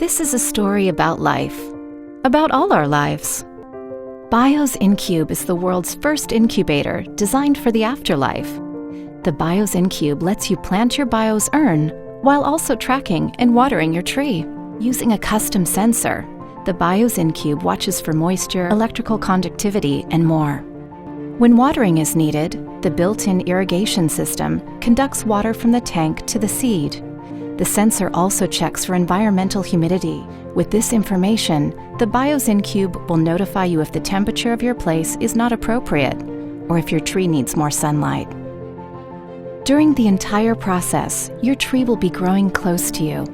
This is a story about life, about all our lives. BIOS InCube is the world's first incubator designed for the afterlife. The BIOS InCube lets you plant your BIOS urn while also tracking and watering your tree. Using a custom sensor, the BIOS InCube watches for moisture, electrical conductivity, and more. When watering is needed, the built-in irrigation system conducts water from the tank to the seed. The sensor also checks for environmental humidity. With this information, the BIOS InCube will notify you if the temperature of your place is not appropriate or if your tree needs more sunlight. During the entire process, your tree will be growing close to you,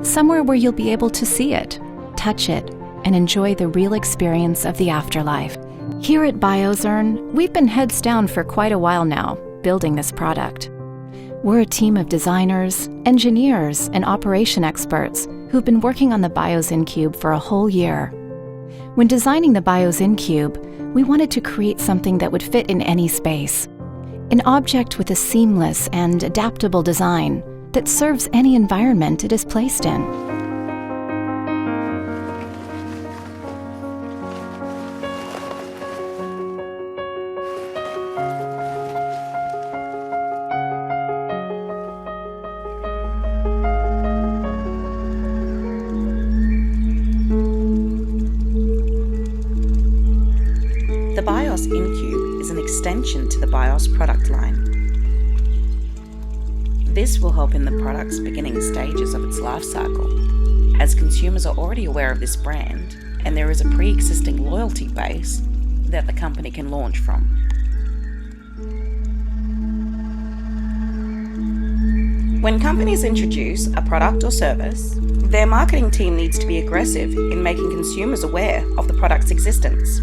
somewhere where you'll be able to see it, touch it, and enjoy the real experience of the afterlife. Here at BIOSurn, we've been heads down for quite a while now, building this product. We're a team of designers, engineers, and operation experts who've been working on the BIOS InCube for a whole year. When designing the BIOS InCube, we wanted to create something that would fit in any space. An object with a seamless and adaptable design that serves any environment it is placed in. The BIOS InCube is an extension to the BIOS product line. This will help in the product's beginning stages of its life cycle, as consumers are already aware of this brand and there is a pre-existing loyalty base that the company can launch from. When companies introduce a product or service, their marketing team needs to be aggressive in making consumers aware of the product's existence.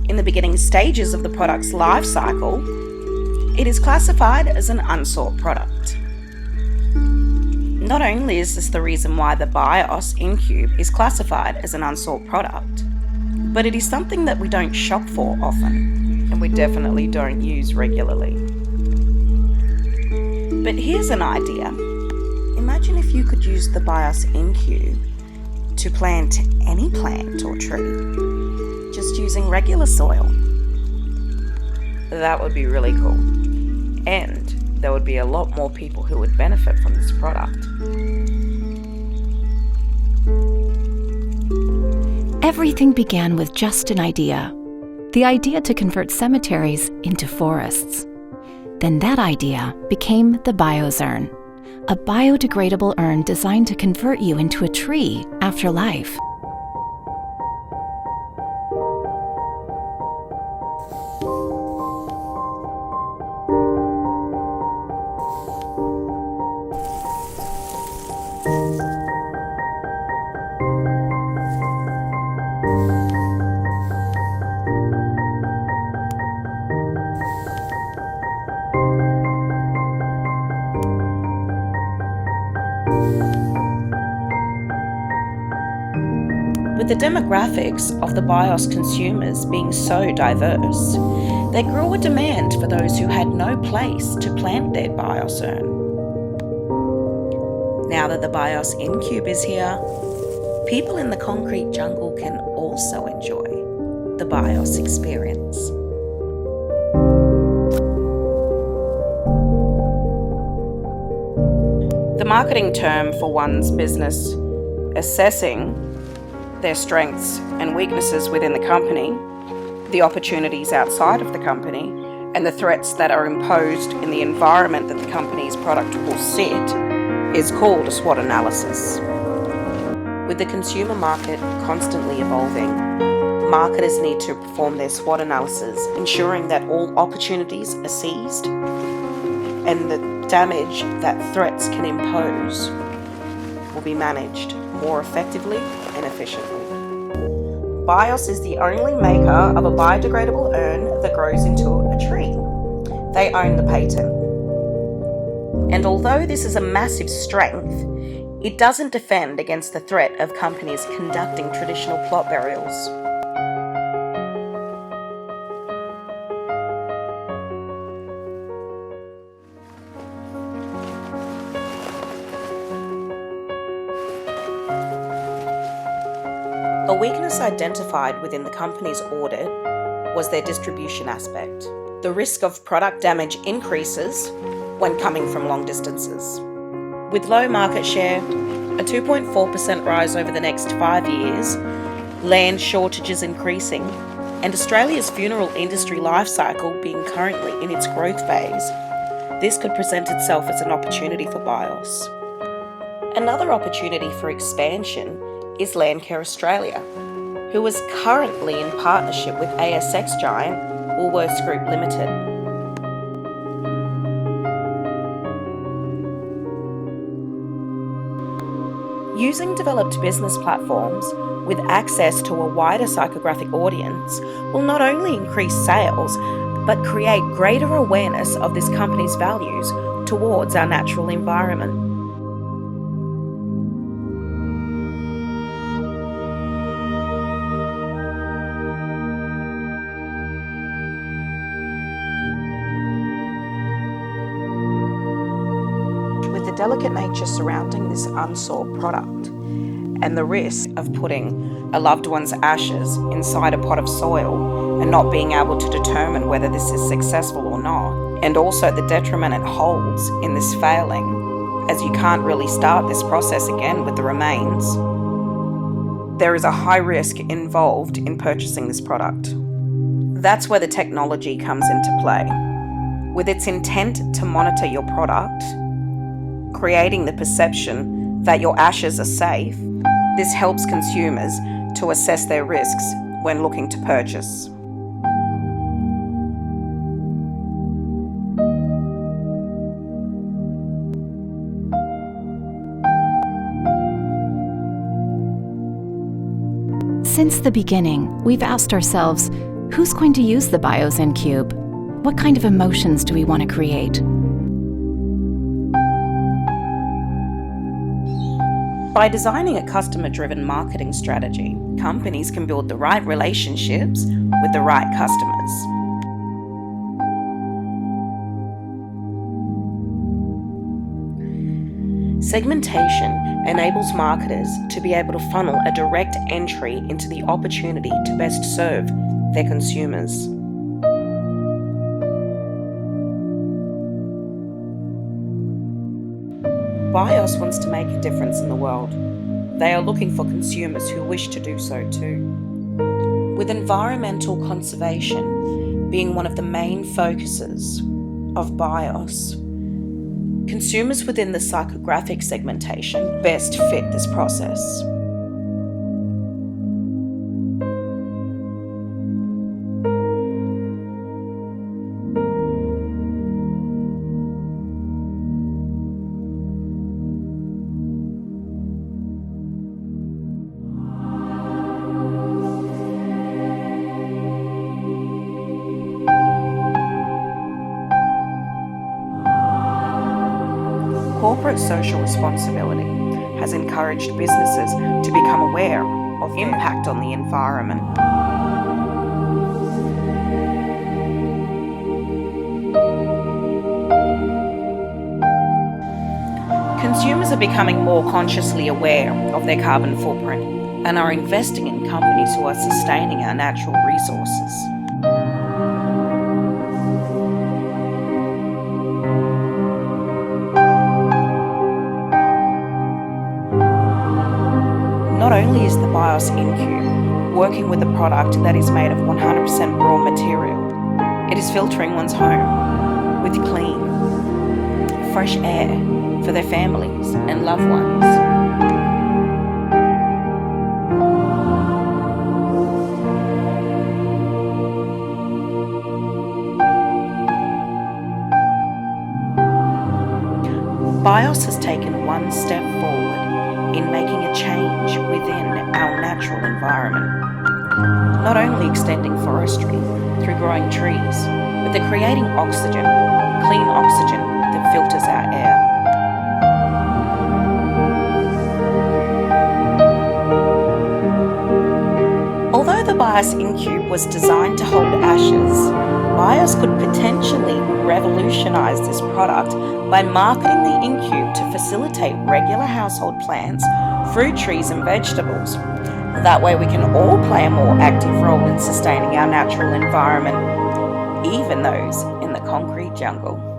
In the beginning stages of the product's life cycle, it is classified as an unsought product. Not only is this the reason why the BIOS InCube is classified as an unsought product, but it is something that we don't shop for often, and we definitely don't use regularly. But here's an idea. Imagine if you could use the BIOS InCube to plant any plant or tree, just using regular soil. That would be really cool. And there would be a lot more people who would benefit from this product. Everything began with just an idea. The idea to convert cemeteries into forests. Then that idea became the BIOSurn, a biodegradable urn designed to convert you into a tree after life. With the demographics of the BIOS consumers being so diverse, there grew a demand for those who had no place to plant their BIOS urn. Now that the BIOS InCube is here, people in the concrete jungle can also enjoy the BIOS experience. The marketing term for one's business assessing their strengths and weaknesses within the company, the opportunities outside of the company, and the threats that are imposed in the environment that the company's product will sit is called a SWOT analysis. With the consumer market constantly evolving, marketers need to perform their SWOT analysis, ensuring that all opportunities are seized and the damage that threats can impose will be managed more effectively and efficiently. BIOS is the only maker of a biodegradable urn that grows into a tree. They own the patent. And although this is a massive strength, it doesn't defend against the threat of companies conducting traditional plot burials. A weakness identified within the company's audit was their distribution aspect. The risk of product damage increases when coming from long distances. With low market share, a 2.4% rise over the next 5 years, land shortages increasing, and Australia's funeral industry life cycle being currently in its growth phase, this could present itself as an opportunity for BIOS. Another opportunity for expansion is Landcare Australia, who is currently in partnership with ASX giant Woolworths Group Limited. Using developed business platforms with access to a wider psychographic audience will not only increase sales, but create greater awareness of this company's values towards our natural environment. With the delicate nature surrounding this unsought product and the risk of putting a loved one's ashes inside a pot of soil and not being able to determine whether this is successful or not, and also the detriment it holds in this failing, as you can't really start this process again with the remains, there is a high risk involved in purchasing this product. That's where the technology comes into play. With its intent to monitor your product, creating the perception that your ashes are safe, this helps consumers to assess their risks when looking to purchase. Since the beginning, we've asked ourselves, who's going to use the BIOS Cube? What kind of emotions do we want to create? By designing a customer-driven marketing strategy, companies can build the right relationships with the right customers. Segmentation enables marketers to be able to funnel a direct entry into the opportunity to best serve their consumers. BIOS wants to make a difference in the world. They are looking for consumers who wish to do so too. With environmental conservation being one of the main focuses of BIOS, consumers within the psychographic segmentation best fit this process. Corporate social responsibility has encouraged businesses to become aware of impact on the environment. Consumers are becoming more consciously aware of their carbon footprint and are investing in companies who are sustaining our natural resources. Not only is the BIOS Cube working with a product that is made of 100% raw material, it is filtering one's home with clean, fresh air for their families and loved ones. BIOS has taken one step forward in making a change within our natural environment. Not only extending forestry through growing trees, but they're creating oxygen, clean oxygen that filters our air. Although the BIOS Cube was designed to hold ashes, BIOS could potentially revolutionise this product by marketing the Cube to facilitate regular household plants, fruit trees and vegetables, That way we can all play a more active role in sustaining our natural environment, even those in the concrete jungle.